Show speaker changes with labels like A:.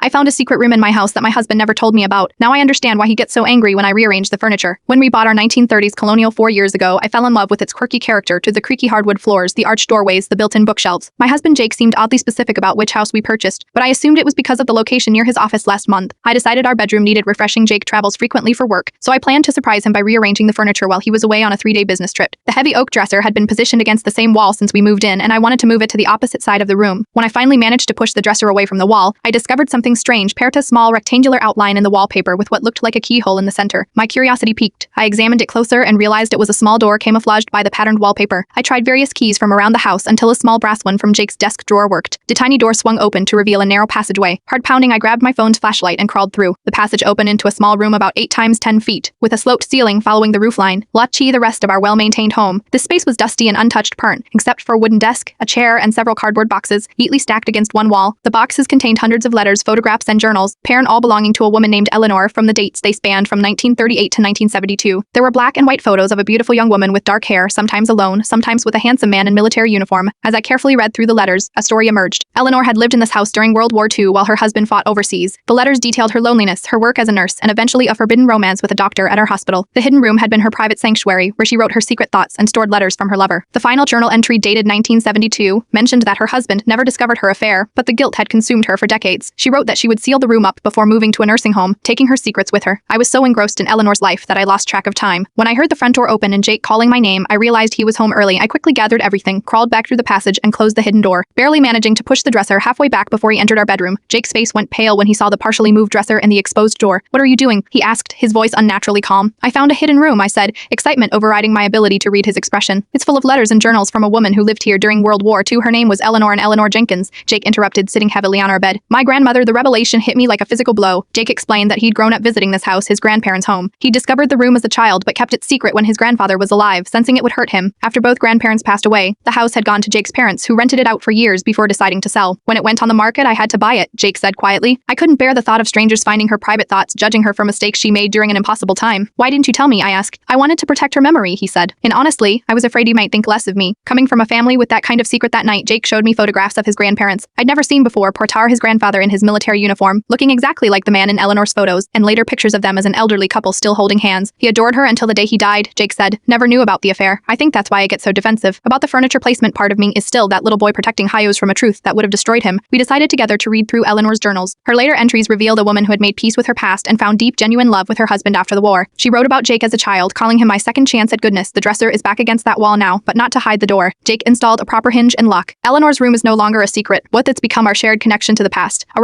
A: I found a secret room in my house that my husband never told me about. Now I understand why he gets so angry when I rearrange the furniture. When we bought our 1930s Colonial 4 years ago, I fell in love with its quirky character, to the creaky hardwood floors, the arched doorways, the built-in bookshelves. My husband Jake seemed oddly specific about which house we purchased, but I assumed it was because of the location near his office last month. I decided our bedroom needed refreshing. Jake travels frequently for work, so I planned to surprise him by rearranging the furniture while he was away on a 3-day business trip. The heavy oak dresser had been positioned against the same wall since we moved in, and I wanted to move it to the opposite side of the room. When I finally managed to push the dresser away from the wall, I discovered something strange: Perta's small rectangular outline in the wallpaper with what looked like a keyhole in the center. My curiosity piqued. I examined it closer and realized it was a small door camouflaged by the patterned wallpaper. I tried various keys from around the house until a small brass one from Jake's desk drawer worked. The tiny door swung open to reveal a narrow passageway. Hard pounding, I grabbed my phone's flashlight and crawled through. The passage opened into a small room about 8 times 10 feet, with a sloped ceiling following the roofline. Like the rest of our well-maintained home, this space was dusty and untouched, except for a wooden desk, a chair, and several cardboard boxes, neatly stacked against one wall. The boxes contained hundreds of letters, photographs, and journals, all belonging to a woman named Eleanor. From the dates, they spanned from 1938 to 1972. There were black and white photos of a beautiful young woman with dark hair, sometimes alone, sometimes with a handsome man in military uniform. As I carefully read through the letters, a story emerged. Eleanor had lived in this house during World War II while her husband fought overseas. The letters detailed her loneliness, her work as a nurse, and eventually a forbidden romance with a doctor at her hospital. The hidden room had been her private sanctuary, where she wrote her secret thoughts and stored letters from her lover. The final journal entry, dated 1972, mentioned that her husband never discovered her affair, but the guilt had consumed her for decades. She wrote that she would seal the room up before moving to a nursing home, taking her secrets with her. I was so engrossed in Eleanor's life that I lost track of time. When I heard the front door open and Jake calling my name, I realized he was home early. I quickly gathered everything, crawled back through the passage, and closed the hidden door, barely managing to push the dresser halfway back before he entered our bedroom. Jake's face went pale when he saw the partially moved dresser and the exposed door. "What are you doing?" he asked, his voice unnaturally calm. "I found a hidden room," I said, excitement overriding my ability to read his expression. "It's full of letters and journals from a woman who lived here during World War II. Her name was Eleanor, and Eleanor Jenkins," Jake interrupted, sitting heavily on our bed. "My grandmother." The revelation hit me like a physical blow. Jake explained that he'd grown up visiting this house, his grandparents' home. He discovered the room as a child but kept it secret when his grandfather was alive, sensing it would hurt him. After both grandparents passed away, the house had gone to Jake's parents, who rented it out for years before deciding to sell. "When it went on the market, I had to buy it," Jake said quietly. "I couldn't bear the thought of strangers finding her private thoughts, judging her for mistakes she made during an impossible time." "Why didn't you tell me?" I asked. "I wanted to protect her memory," he said. "And honestly, I was afraid you might think less of me." Coming from a family with that kind of secret, that night, Jake showed me photographs of his grandparents I'd never seen before: Portar, his grandfather in his military uniform, looking exactly like the man in Eleanor's photos, and later pictures of them as an elderly couple still holding hands. "He adored her until the day he died," Jake said. "Never knew about the affair. I think that's why I get so defensive about the furniture placement. Part of me is still that little boy protecting Hyos from a truth that would have destroyed him." We decided together to read through Eleanor's journals. Her later entries revealed a woman who had made peace with her past and found deep, genuine love with her husband after the war. She wrote about Jake as a child, calling him my second chance at goodness. The dresser is back against that wall now, but not to hide the door. Jake installed a proper hinge and lock. Eleanor's room is no longer a secret. What it's become, our shared connection to the past. A